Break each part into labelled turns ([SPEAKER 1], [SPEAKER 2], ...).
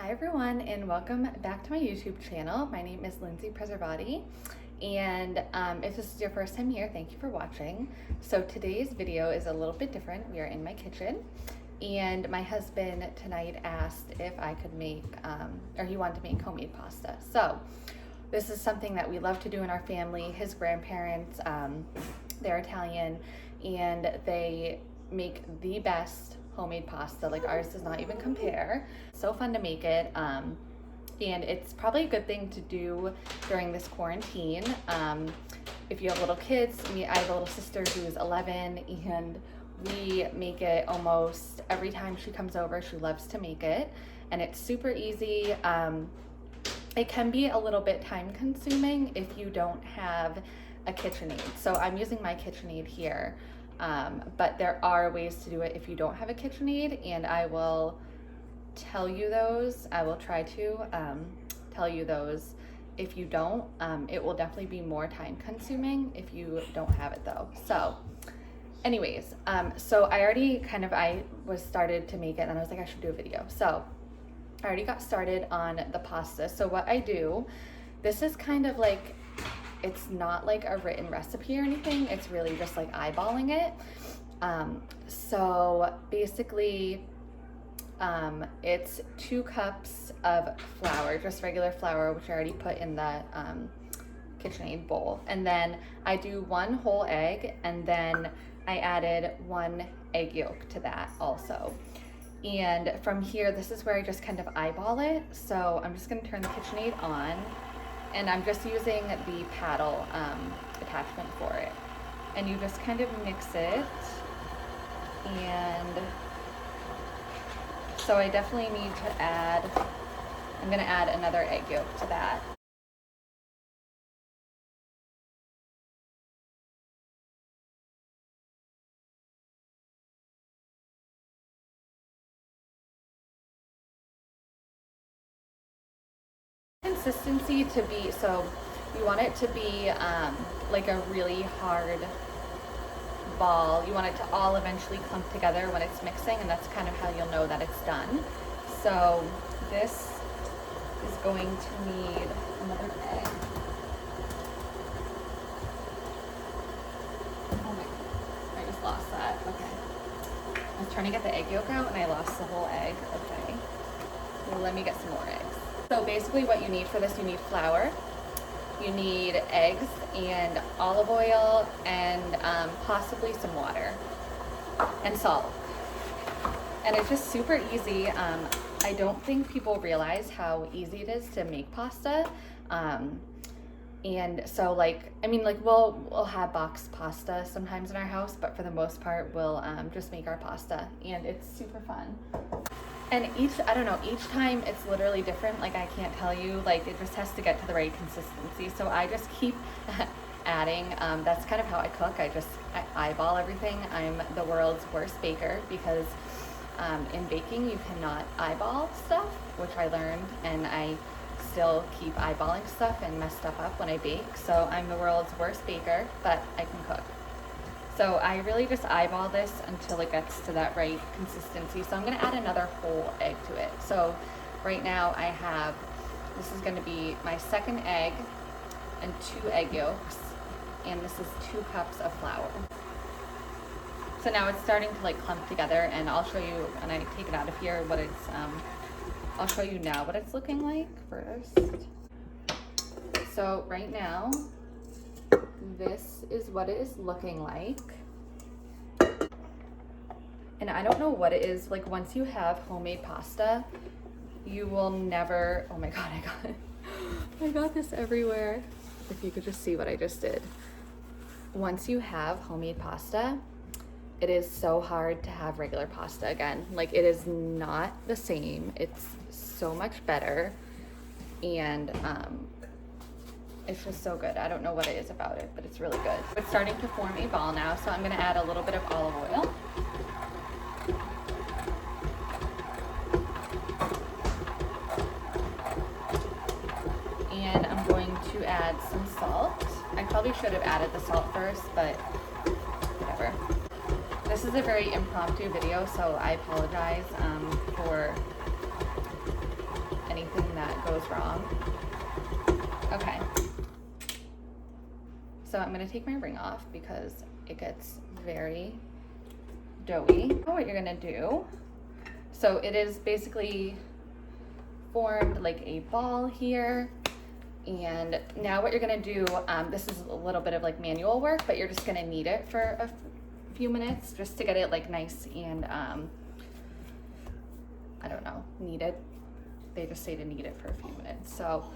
[SPEAKER 1] Hi everyone, and welcome back to my YouTube channel. My name is Lindsay Preservati, and if this is your first time here, thank you for watching. So today's video is a little bit different. We are in my kitchen, and my husband tonight asked if I could make, or he wanted to make homemade pasta. So this is something that we love to do in our family. His grandparents, they're Italian, and they make the best homemade pasta. Like, ours does not even compare. So fun to make it, and it's probably a good thing to do during this quarantine. If you have little kids, I have a little sister who's 11, and we make it almost every time she comes over. She loves to make it, and it's super easy. It can be a little bit time consuming if you don't have a KitchenAid. So I'm using my KitchenAid here. But there are ways to do it if you don't have a KitchenAid, and I will tell you those. I will try to tell you those. If you don't, it will definitely be more time consuming if you don't have it though. So anyways, so I was started to make it, and I was like, I should do a video. So I already got started on the pasta. So what I do, this is kind of like, it's not like a written recipe or anything. It's really just like eyeballing it. So basically, it's 2 cups of flour, just regular flour, which I already put in the KitchenAid bowl. And then I do 1 whole egg, and then I added 1 egg yolk to that also. And from here, this is where I just kind of eyeball it. So I'm just gonna turn the KitchenAid on, and I'm just using the paddle attachment for it. And you just kind of mix it. And so I definitely need to I'm gonna add another egg yolk to that. Consistency to be, so you want it to be like a really hard ball. You want it to all eventually clump together when it's mixing, and that's kind of how you'll know that it's done. So this is going to need another egg. Oh my God, I just lost that. Okay. I was trying to get the egg yolk out and I lost the whole egg. Okay. Well, let me get some more eggs. So basically what you need for this, you need flour, you need eggs and olive oil, and possibly some water and salt. And it's just super easy. I don't think people realize how easy it is to make pasta. And so we'll have boxed pasta sometimes in our house, but for the most part we'll just make our pasta, and it's super fun. And each time it's literally different. Like, I can't tell you, like, it just has to get to the right consistency. So I just keep adding. That's kind of how I cook. I eyeball everything. I'm the world's worst baker because in baking you cannot eyeball stuff, which I learned, and I still keep eyeballing stuff and mess stuff up when I bake. So I'm the world's worst baker, but I can cook. So I really just eyeball this until it gets to that right consistency. So I'm gonna add another whole egg to it. So right now this is gonna be my 2nd egg and 2 egg yolks, and this is 2 cups of flour. So now it's starting to like clump together, and I'll show you when I take it out of here what it's, I'll show you now what it's looking like first. So right now, this is what it is looking like. And I don't know what it is, like, once you have homemade pasta, you will never, oh my God, I got this everywhere. If you could just see what I just did. Once you have homemade pasta, it is so hard to have regular pasta again. Like, it is not the same. It's so much better, and it's just so good. I don't know what it is about it, but it's really good. It's starting to form a ball now, so I'm gonna add a little bit of olive oil. And I'm going to add some salt. I probably should have added the salt first, but whatever. This is a very impromptu video, so I apologize for anything that goes wrong. Okay. So I'm gonna take my ring off because it gets very doughy. Now what you're gonna do, so it is basically formed like a ball here. And now what you're gonna do, this is a little bit of like manual work, but you're just gonna knead it for a few minutes just to get it like nice and, I don't know, kneaded. They just say to knead it for a few minutes. So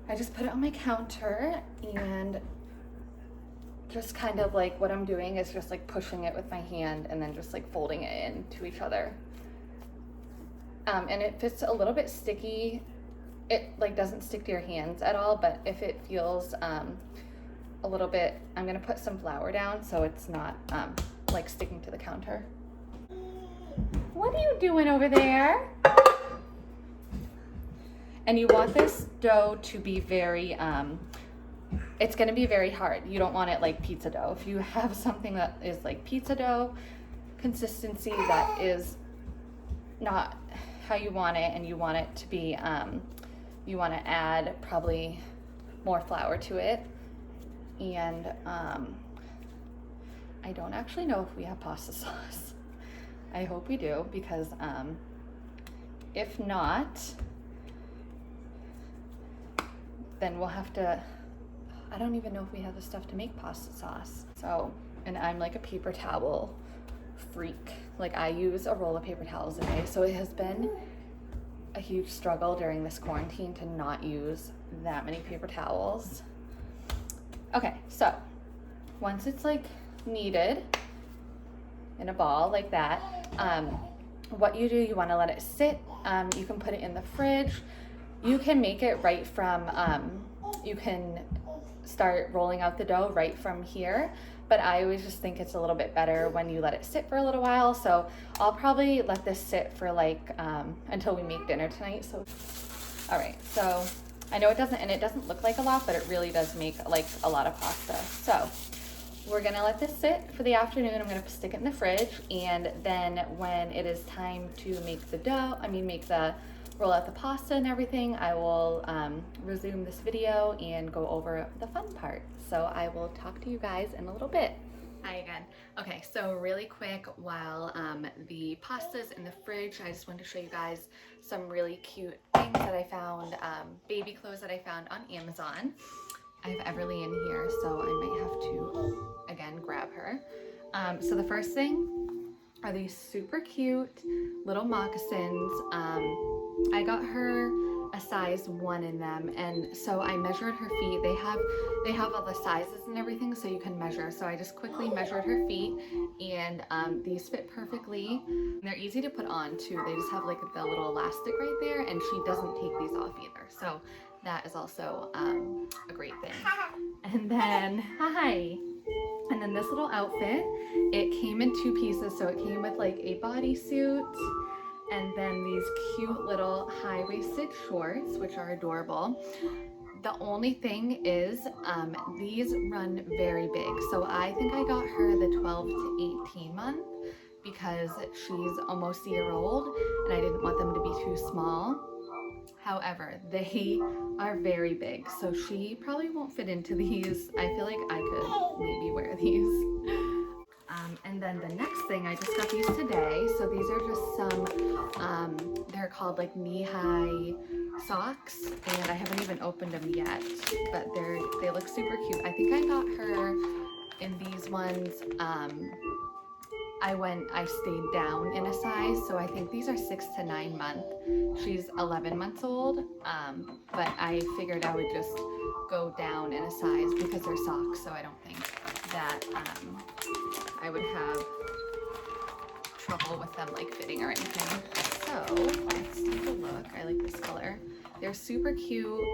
[SPEAKER 1] I just put it on my counter and just kind of like what I'm doing is just like pushing it with my hand and then just like folding it into each other. And it fits a little bit sticky. It like doesn't stick to your hands at all, but if it feels a little bit, I'm gonna put some flour down so it's not like sticking to the counter. What are you doing over there? And you want this dough to be very, it's gonna be very hard. You don't want it like pizza dough. If you have something that is like pizza dough consistency that is not how you want it, and you want it to be, you want to add probably more flour to it. And I don't actually know if we have pasta sauce. I hope we do, because if not, then we'll have to, I don't even know if we have the stuff to make pasta sauce. So, and I'm like a paper towel freak. Like I use a roll of paper towels a day. So it has been a huge struggle during this quarantine to not use that many paper towels. Okay, so once it's like kneaded in a ball like that, what you do, you want to let it sit. You can put it in the fridge. You can make it right from, you can start rolling out the dough right from here, but I always just think it's a little bit better when you let it sit for a little while. So I'll probably let this sit for like until we make dinner tonight. So all right, so I know it doesn't look like a lot, but it really does make like a lot of pasta. So we're gonna let this sit for the afternoon. I'm gonna stick it in the fridge, and then when it is time to make the dough, roll out the pasta and everything, I will resume this video and go over the fun part. So I will talk to you guys in a little bit. Hi again. Okay, so really quick, while the pasta's in the fridge, I just wanted to show you guys some really cute things that I found, baby clothes that I found on Amazon. I have Everly in here, so I might have to, again, grab her. So the first thing are these super cute little moccasins. I got her a size 1 in them, and so I measured her feet. They have all the sizes and everything, so you can measure. So I just quickly measured her feet, and these fit perfectly. And they're easy to put on too. They just have like the little elastic right there, and she doesn't take these off either. So that is also a great thing. And then, hi. And then this little outfit, it came in 2 pieces. So it came with like a bodysuit, and then these cute little high-waisted shorts, which are adorable. The only thing is, these run very big. So I think I got her the 12 to 18 month because she's almost a year old, and I didn't want them to be too small. However, they are very big, so she probably won't fit into these. I feel like I could maybe wear these. And then the next thing, I just got these today. So these are just some, they're called like knee-high socks, and I haven't even opened them yet, but they look super cute. I think I got her in these ones. I stayed down in a size, so I think these are 6 to 9 months. She's 11 months old, but I figured I would just go down in a size because they're socks, so I don't think that I would have trouble with them like fitting or anything. So let's take a look. I like this color. They're super cute,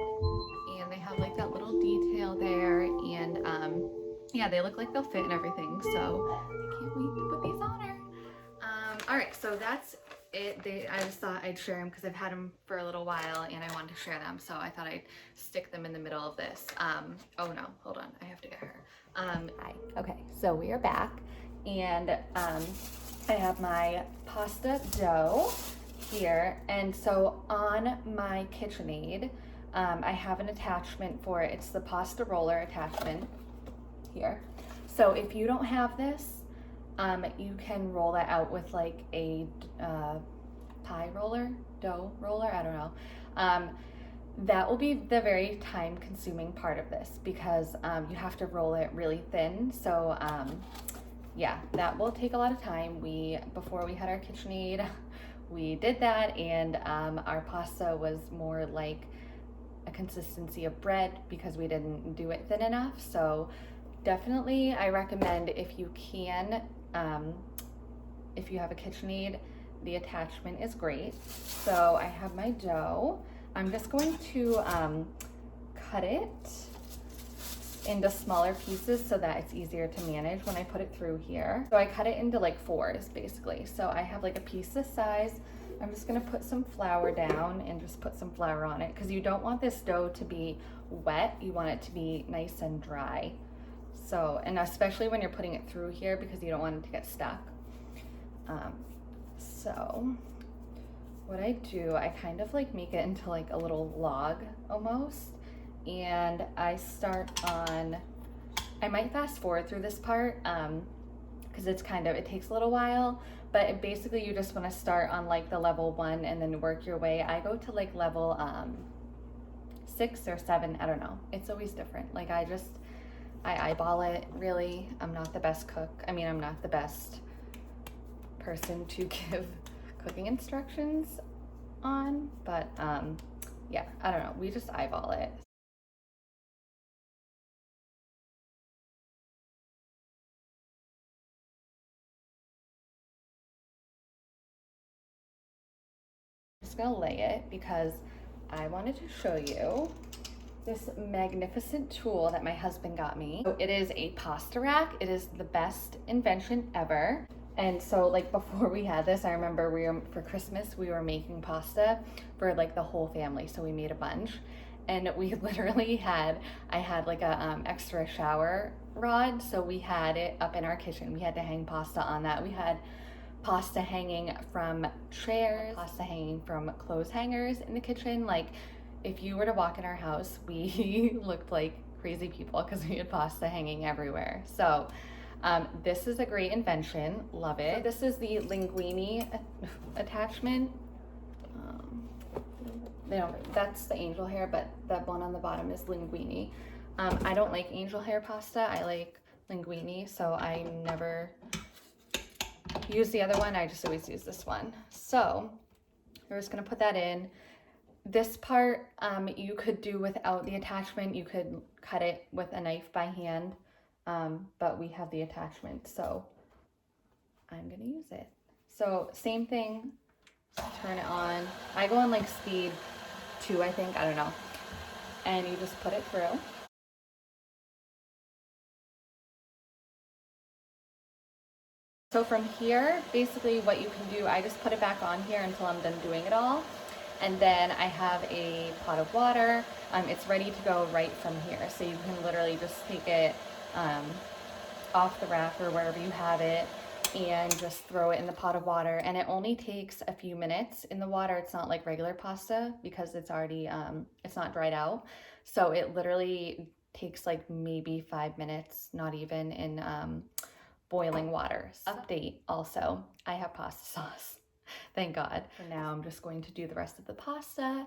[SPEAKER 1] and they have like that little detail there, and yeah, they look like they'll fit and everything, so I can't wait to put these on her. All right, so that's it. I just thought I'd share them because I've had them for a little while and I wanted to share them, so I thought I'd stick them in the middle of this. Oh no, hold on, I have to get her. Hi. Okay, so we are back, and I have my pasta dough here. And so on my KitchenAid, I have an attachment for it. It's the pasta roller attachment here. So if you don't have this, you can roll that out with like a pie roller, dough roller, I don't know. That will be the very time consuming part of this because you have to roll it really thin. So yeah, that will take a lot of time. Before we had our KitchenAid, we did that, and our pasta was more like a consistency of bread because we didn't do it thin enough. So definitely I recommend, if you can, if you have a KitchenAid, the attachment is great. So I have my dough. I'm just going to cut it into smaller pieces so that it's easier to manage when I put it through here. So I cut it into like fours basically. So I have like a piece this size. I'm just gonna put some flour down and just put some flour on it because you don't want this dough to be wet. You want it to be nice and dry. So, and especially when you're putting it through here because you don't want it to get stuck. So what I do, I kind of like make it into like a little log almost. And I start on, I might fast forward through this part because it takes a little while, but basically you just want to start on like the level 1 and then work your way. I go to like level 6 or 7, I don't know. It's always different. Like I eyeball it really. I'm not the best cook. I mean, I'm not the best person to give cooking instructions on, but yeah, I don't know. We just eyeball it. Just gonna lay it because I wanted to show you this magnificent tool that my husband got me. So it is a pasta rack. It is the best invention ever. And so like before we had this, I remember for Christmas, we were making pasta for like the whole family. So we made a bunch, and we literally I had like a extra shower rod. So we had it up in our kitchen. We had to hang pasta on that. We had pasta hanging from chairs, pasta hanging from clothes hangers in the kitchen. Like if you were to walk in our house, we looked like crazy people because we had pasta hanging everywhere. So this is a great invention, love it. So this is the linguine attachment. That's the angel hair, but that one on the bottom is linguine. I don't like angel hair pasta, I like linguine, so I never use the other one, I just always use this one. So we're just gonna put that in. This part you could do without the attachment. You could cut it with a knife by hand, but we have the attachment, so I'm gonna use it. So same thing, turn it on. I go on like speed 2, I think, I don't know. And you just put it through. So from here, basically what you can do, I just put it back on here until I'm done doing it all. And then I have a pot of water. It's ready to go right from here. So you can literally just take it off the rack or wherever you have it and just throw it in the pot of water. And it only takes a few minutes in the water. It's not like regular pasta because it's already, it's not dried out. So it literally takes like maybe 5 minutes, not even, in boiling water. Update also, I have pasta sauce. Thank God. For now, I'm just going to do the rest of the pasta,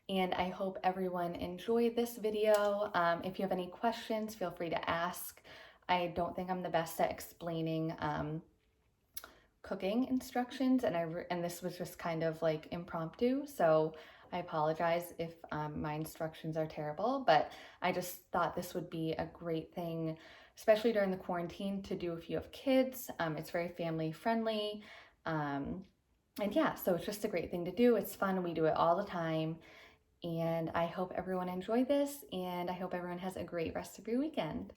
[SPEAKER 1] and I hope everyone enjoyed this video. If you have any questions, feel free to ask. I don't think I'm the best at explaining cooking instructions, and this was just kind of like impromptu, so I apologize if my instructions are terrible, but I just thought this would be a great thing, especially during the quarantine, to do if you have kids. It's very family friendly. And yeah, so it's just a great thing to do. It's fun. We do it all the time. And I hope everyone enjoyed this, and I hope everyone has a great rest of your weekend.